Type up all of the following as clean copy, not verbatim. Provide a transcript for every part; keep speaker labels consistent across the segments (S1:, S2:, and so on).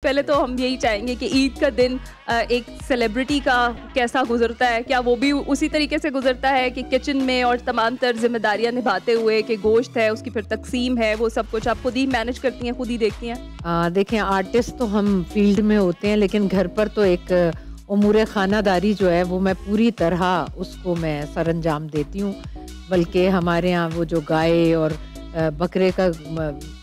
S1: पहले तो हम यही चाहेंगे कि ईद का दिन एक सेलिब्रिटी का कैसा गुजरता है, क्या वो भी उसी तरीके से गुजरता है कि किचन में और तमाम तर जिम्मेदारियां निभाते हुए कि गोश्त है उसकी फिर तकसीम है, वो सब कुछ आप खुद ही मैनेज करती हैं, खुद ही देखती हैं?
S2: देखें, आर्टिस्ट तो हम फील्ड में होते हैं, लेकिन घर पर तो एक उमूर खानादारी जो है वो मैं पूरी तरह उसको मैं सर अंजाम देती हूँ। बल्कि हमारे यहाँ वो जो गाय और बकरे का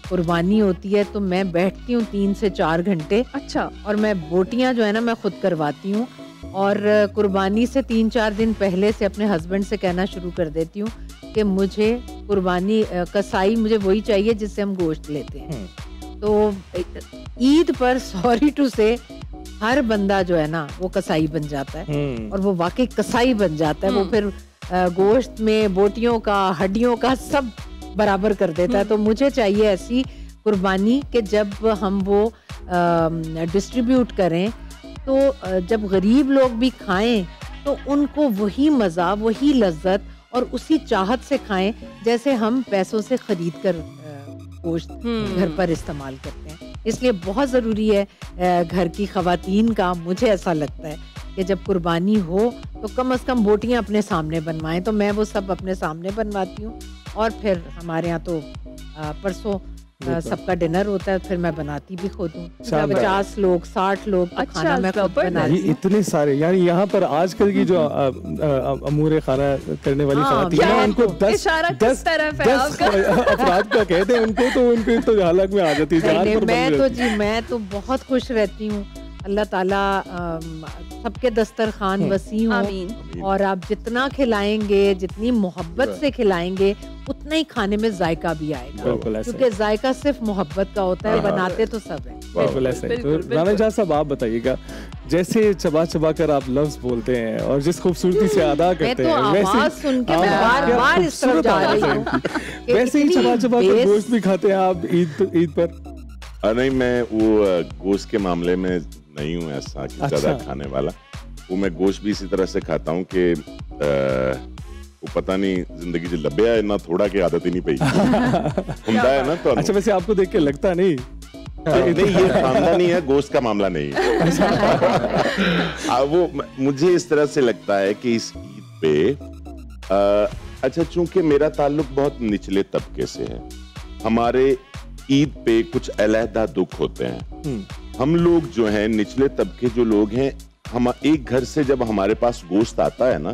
S2: कुर्बानी होती है तो मैं बैठती हूँ 3 से 4 घंटे।
S1: अच्छा। और
S2: मैं बोटियाँ जो है ना मैं खुद करवाती हूँ, और कुर्बानी से 3-4 दिन पहले से अपने हस्बैंड से कहना शुरू कर देती हूँ कि मुझे कुर्बानी कसाई मुझे वही चाहिए जिससे हम गोश्त लेते हैं। तो ईद पर सॉरी टू से हर बंदा जो है ना वो कसाई बन जाता है, और वो वाकई कसाई बन जाता है। वो फिर गोश्त में बोटियों का, हड्डियों का सब बराबर कर देता है। तो मुझे चाहिए ऐसी कुर्बानी कि जब हम वो डिस्ट्रीब्यूट करें तो जब गरीब लोग भी खाएं तो उनको वही मज़ा, वही लज्जत और उसी चाहत से खाएं जैसे हम पैसों से खरीद कर गोश्त घर पर इस्तेमाल करते हैं। इसलिए बहुत ज़रूरी है घर की ख़वातीन का, मुझे ऐसा लगता है कि जब कुर्बानी हो तो कम से कम बोटियां अपने सामने बनवाएं। तो मैं वो सब अपने सामने बनवाती हूँ, और फिर हमारे यहाँ तो परसों सबका डिनर होता है, फिर मैं बनाती भी खुद हूँ। 50 लोग 60 लोग तो खाना मैं खुद बनाती हूँ।
S3: इतने सारे, यानी यहाँ पर आजकल की जो अमूरे खाना करने वाली ख़वातीन हैं उनको 10 अफराद का कहते हैं उनको, तो उनको तो हालत में आ जाती है।
S2: मैं तो बहुत खुश रहती हूँ। अल्लाह ताला सबके दस्तरखान वसी हो, और आप जितना खिलाएंगे, जितनी मोहब्बत से खिलाएंगे, उतना ही खाने में जायका भी आएगा, क्योंकि जायका सिर्फ मोहब्बत का होता है, बनाते तो सब है।
S3: बिल्कुल ऐसा है। तो राना जहाँ साहब आप बताइएगा, जैसे चबा चबा कर आप लफ्ज बोलते हैं और जिस खूबसूरती से अदा करते हैं,
S2: आवाज सुन के मैं बार-बार इस तरफ जा रही हूँ,
S3: वैसे ही चबा चबा कर गोश्त भी खाते हैं आप ईद पर?
S4: नहीं, मैं वो गोश्त के मामले में नहीं हूँ ऐसा कि ज्यादा खाने वाला। वो मैं गोश्त भी इसी तरह से खाता हूँ कि वो पता नहीं जिंदगी च लभ्या है ना, थोड़ा की आदत ही नहीं पई हुंदा है ना। तो
S3: अच्छा, वैसे आपको देख के लगता नहीं?
S4: नहीं, ये खानदानी है, गोश्त का मामला नहीं वो मुझे इस तरह से लगता है कि इस ईद पे अच्छा, चूंकि मेरा ताल्लुक बहुत निचले तबके से है, हमारे ईद पे कुछ अलहदा दुख होते हैं। हम लोग जो हैं, निचले तबके जो लोग हैं, हम एक घर से जब हमारे पास गोश्त आता है ना,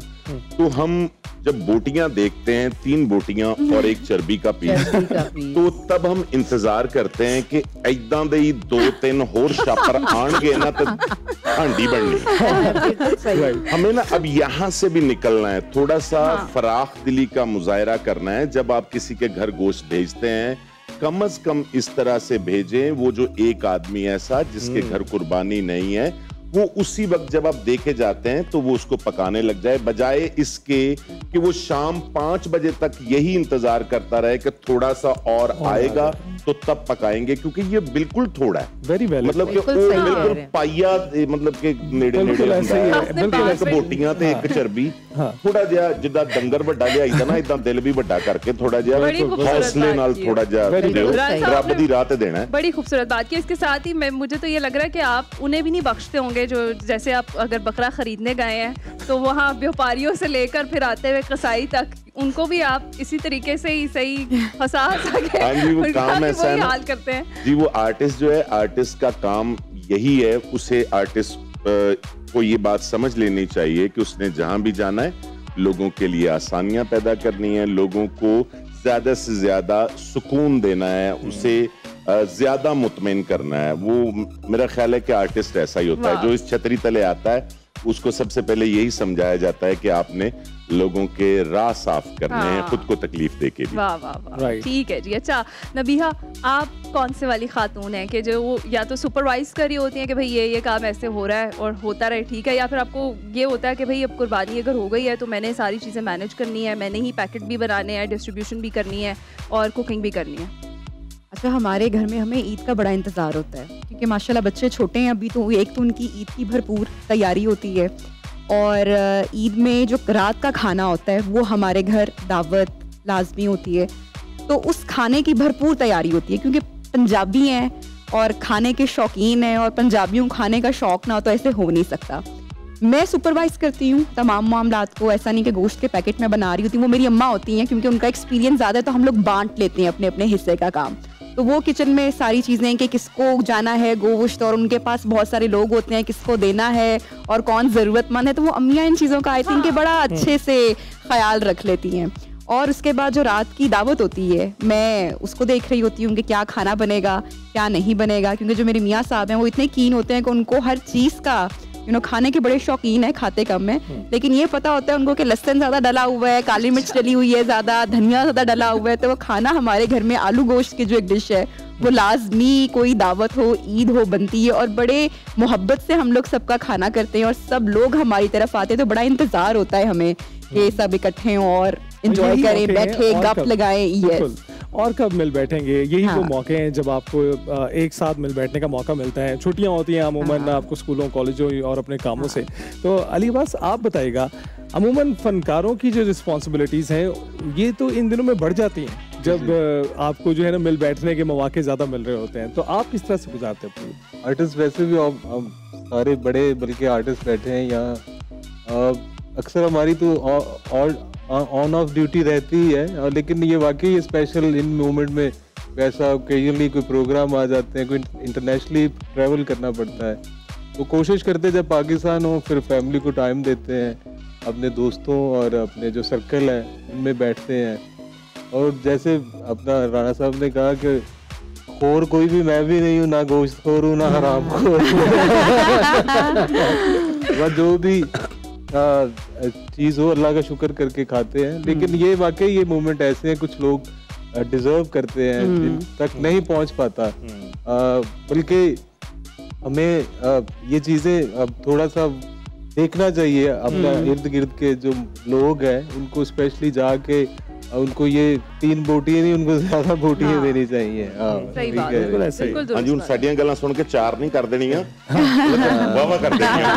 S4: तो हम जब बोटियां देखते हैं, 3 बोटियां और 1 चर्बी का पीस, तो तब हम इंतजार करते हैं कि ऐदां दे 2-3 होर छापर आणगे ना तो हांडी बननी। हमें ना अब यहाँ से भी निकलना है, थोड़ा सा फराख दिली का मुजाहरा करना है। जब आप किसी के घर गोश्त भेजते हैं, कम से कम इस तरह से भेजें, वो जो एक आदमी ऐसा जिसके घर कुर्बानी नहीं है, वो उसी वक्त जब आप देखे जाते हैं तो वो उसको पकाने लग जाए, बजाय इसके कि वो शाम 5 बजे तक यही इंतजार करता रहे कि थोड़ा सा और आएगा तो तब पकाएंगे, क्योंकि ये बिल्कुल थोड़ा है।
S3: वेरी वेल,
S4: मतलब कि बिल्कुल पाइया, मतलब के नेड़े बोटियां ते 1 चर्बी, थोड़ा जिहा जिद्दां डंगर वड्डा लियाईदा ना, इदां दिल भी वड्डा करके थोड़ा जिहा हौसले नाल थोड़ा जिहा रब दी राह ते देना है।
S1: बड़ी खूबसूरत बात की। इसके साथ ही मुझे तो ये लग रहा है कि आप उन्हें भी नहीं बख्शते होंगे जो, जैसे आप अगर बकरा खरीदने गए हैं तो वहाँ व्यापारियों से लेकर फिर आते हुए कसाई तक, उनको भी आप इसी तरीके से ही सही हंसा के
S4: काम ऐसा है
S1: हाल करते हैं
S4: जी। वो आर्टिस्ट जो है, आर्टिस्ट का काम यही है, उसे आर्टिस्ट को ये बात समझ लेनी चाहिए कि उसने जहां भी जाना है, लोगों के लिए आसानियां पैदा करनी है, लोगों को ज्यादा से ज्यादा सुकून देना है, उसे ज्यादा मुतमईन करना है। वो मेरा ख्याल है कि आर्टिस्ट ऐसा ही होता है, जो इस छतरी तले आता है उसको सबसे पहले यही समझाया जाता है कि आपने लोगों के राह साफ करने हैं, खुद को तकलीफ दे के भी।
S1: वाह वाह वाह, ठीक है जी। अच्छा नबीहा, आप कौन से वाली खातून हैं कि जो वो या तो सुपरवाइज कर रही होती हैं कि भाई ये काम ऐसे हो रहा है और होता रहे, ठीक है, या फिर आपको ये होता है कि भाई अब कुर्बानी अगर हो गई है तो मैंने सारी चीज़ें मैनेज करनी है, मैंने ही पैकेट भी बनाने हैं, डिस्ट्रीब्यूशन भी करनी है और कुकिंग भी करनी है?
S5: अच्छा, हमारे घर में हमें ईद का बड़ा इंतज़ार होता है, क्योंकि माशाल्लाह बच्चे छोटे हैं अभी, तो एक तो उनकी ईद की भरपूर तैयारी होती है, और ईद में जो रात का खाना होता है वो हमारे घर दावत लाजमी होती है, तो उस खाने की भरपूर तैयारी होती है, क्योंकि पंजाबी हैं और खाने के शौकीन हैं और पंजाबियों को खाने का शौक ना हो तो ऐसे हो नहीं सकता। मैं सुपरवाइज करती हूँ तमाम मामलात को, ऐसा नहीं कि गोश्त के पैकेट में बना रही होती हूँ, वो मेरी अम्मा होती हैं क्योंकि उनका एक्सपीरियंस ज़्यादा है, तो हम लोग बांट लेते हैं अपने अपने हिस्से का काम। तो वो किचन में सारी चीज़ें कि किसको जाना है गोश्त, और उनके पास बहुत सारे लोग होते हैं, किसको देना है और कौन ज़रूरतमंद है, तो वो अम्मियाँ इन चीज़ों का आई थिंक कि बड़ा अच्छे से ख्याल रख लेती हैं। और उसके बाद जो रात की दावत होती है, मैं उसको देख रही होती हूँ कि क्या खाना बनेगा क्या नहीं बनेगा, क्योंकि जो मेरे मियाँ साहब हैं वो इतने कीन होते हैं कि उनको हर चीज़ का खाने के बड़े शौकीन है, खाते कम है, लेकिन ये पता होता है उनको कि लहसुन ज़्यादा डला हुआ है, काली मिर्च डली हुई है ज़्यादा, धनिया ज़्यादा डला हुआ है, तो वो खाना हमारे घर में आलू गोश्त की जो एक डिश है वो लाजमी कोई दावत हो ईद हो बनती है, और बड़े मोहब्बत से हम लोग सबका खाना करते हैं और सब लोग हमारी तरफ आते हैं, तो बड़ा इंतज़ार होता है हमें कि सब इकट्ठे हों और एंजॉय करें, बैठे गप लगाएं। यस,
S3: और कब मिल बैठेंगे, यही
S5: हाँ।
S3: वो मौके हैं जब आपको एक साथ मिल बैठने का मौका मिलता है। छुट्टियां होती हैं अमूमन आपको स्कूलों कॉलेजों और अपने कामों से। तो अली अब्बास आप बताइएगा, अमूमन फनकारों की जो रिस्पॉन्सिबिलिटीज़ हैं ये तो इन दिनों में बढ़ जाती हैं जब आपको जो है ना मिल बैठने के मौके ज़्यादा मिल रहे होते हैं, तो आप किस तरह से गुजारते हैं?
S6: आर्टिस्ट वैसे भी सारे बड़े बल्कि आर्टिस्ट बैठे हैं यहाँ, अक्सर हमारी तो ऑन ऑफ ड्यूटी रहती ही है, लेकिन ये वाकई स्पेशल इन मोमेंट में वैसा ओकेजनली कोई प्रोग्राम आ जाते हैं, कोई इंटरनेशनली ट्रैवल करना पड़ता है, तो कोशिश करते हैं जब पाकिस्तान हो फिर फैमिली को टाइम देते हैं, अपने दोस्तों और अपने जो सर्कल है उनमें बैठते हैं। और जैसे अपना राणा साहब ने कहा कि खोर कोई भी मैं भी नहीं हूँ, ना गोश्त खोर हूँ ना हराम खोर हूँ जो भी चीज़ हो अल्लाह का शुक्र करके खाते हैं। लेकिन ये वाकई ये मोमेंट ऐसे हैं, कुछ लोग डिजर्व करते हैं जिन तक नहीं पहुंच पाता, बल्कि हमें ये चीज़ें अब थोड़ा सा देखना चाहिए, अपना इर्द गिर्द के जो लोग हैं उनको स्पेशली जाके उनको ये 3 बोटियां नहीं, उनको ज्यादा बोटियां देनी चाहिए।
S1: सही बात है, बिल्कुल ऐसे ही।
S4: हाँ जी, उन साडियां गल्लां सुन के 4 नहीं कर देनियां, वावा कर देनियां।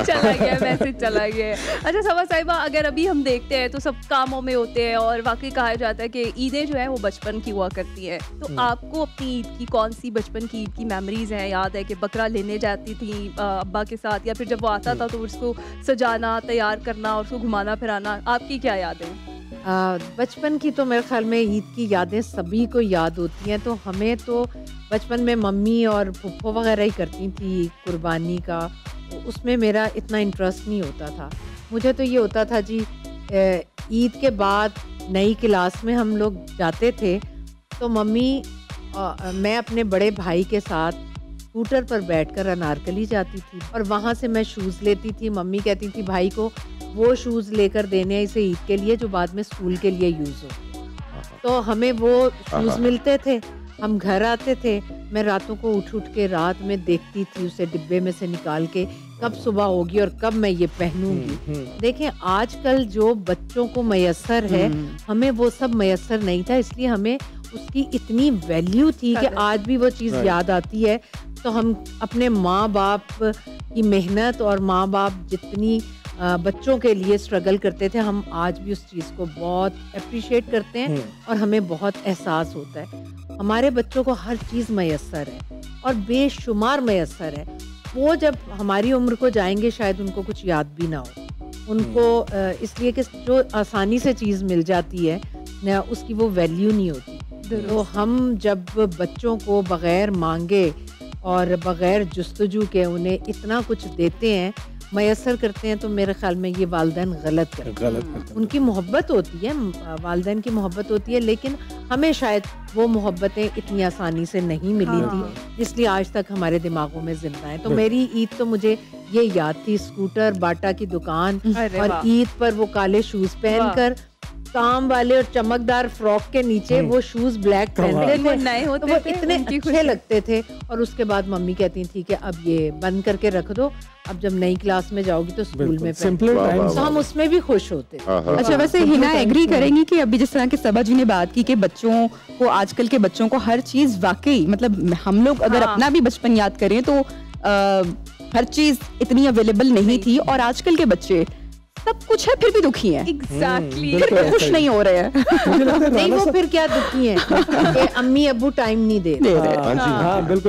S1: चला गया मैसेज, चला गया। अच्छा सबा साहिबा, अगर अभी हम देखते हैं तो सब कामों में होते हैं और वाकई कहा जाता है कि ईदें जो है वो बचपन की हुआ करती हैं, तो आपको अपनी ईद की कौन सी बचपन की ईद की मेमोरीज हैं? याद है कि बकरा लेने जाती थी अब्बा के साथ, या फिर जब वो आता था तो उसको सजाना, तैयार करना और उसको घुमाना फिराना, आपकी क्या याद है?
S2: बचपन की तो मेरे ख्याल में ईद की यादें सभी को याद होती हैं। तो हमें तो बचपन में मम्मी और फुफ्फो वगैरह ही करती थी कुर्बानी का, उसमें मेरा इतना इंटरेस्ट नहीं होता था। मुझे तो ये होता था जी, ईद के बाद नई क्लास में हम लोग जाते थे तो मम्मी मैं अपने बड़े भाई के साथ स्कूटर पर बैठकर अनारकली जाती थी और वहाँ से मैं शूज़ लेती थी। मम्मी कहती थी भाई को वो शूज़ लेकर देने हैं इसे ईद के लिए जो बाद में स्कूल के लिए यूज़ हो। तो हमें वो शूज़ मिलते थे, हम घर आते थे, मैं रातों को उठ के रात में देखती थी उसे डिब्बे में से निकाल के कब सुबह होगी और कब मैं ये पहनूंगी। देखें आजकल जो बच्चों को मयसर है, हमें वो सब मयसर नहीं था, इसलिए हमें उसकी इतनी वैल्यू थी कि आज भी वो चीज़ याद आती है। तो हम अपने माँ बाप की मेहनत और माँ बाप जितनी बच्चों के लिए स्ट्रगल करते थे, हम आज भी उस चीज़ को बहुत अप्रिशिएट करते हैं और हमें बहुत एहसास होता है। हमारे बच्चों को हर चीज़ मयसर है और बेशुमार मयसर है। वो जब हमारी उम्र को जाएंगे शायद उनको कुछ याद भी ना हो उनको, इसलिए कि जो आसानी से चीज़ मिल जाती है ना उसकी वो वैल्यू नहीं होती। तो हम जब बच्चों को बग़ैर मांगे और बग़ैर जुस्तजू के उन्हें इतना कुछ देते हैं, मयसर करते हैं, तो मेरे ख्याल में ये वालिदैन गलत करते हैं। उनकी मोहब्बत होती है, वालिदैन की मोहब्बत होती है, लेकिन हमें शायद वो मोहब्बतें इतनी आसानी से नहीं मिली थी, इसलिए आज तक हमारे दिमागों में जिंदा है। तो मेरी ईद तो मुझे ये याद थी, स्कूटर, बाटा की दुकान और ईद पर वो काले शूज पहनकर काम वाले और चमकदार फ्रॉक के नीचे वो शूज ब्लैक पहनते थे,
S1: नए होते
S2: तो वो
S1: थे,
S2: इतने अच्छे लगते थे। और उसके बाद मम्मी कहती थी कि अब ये बंद करके रख दो, अब जब नई क्लास में जाओगी तो स्कूल में पहन, तो हम उसमें भी खुश होते थे।
S5: अच्छा, वैसे हिना एग्री करेंगी कि अभी जिस तरह के सबा जी ने बात की कि बच्चों को, आजकल के बच्चों को हर चीज वाकई, मतलब हम लोग अगर अपना भी बचपन याद करें तो हर चीज इतनी अवेलेबल नहीं थी, और आजकल के बच्चे सब कुछ है फिर भी दुखी हैं,
S1: एग्जैक्टली
S5: फिर भी खुश नहीं हो रहे हैं।
S3: मुझे लगता है
S2: नहीं
S3: राणा
S2: वो
S3: साहब-
S2: फिर क्या दुखी है कि अम्मी अब्बू टाइम नहीं दे रहे।
S4: हाँ जी,
S3: हाँ बिल्कुल।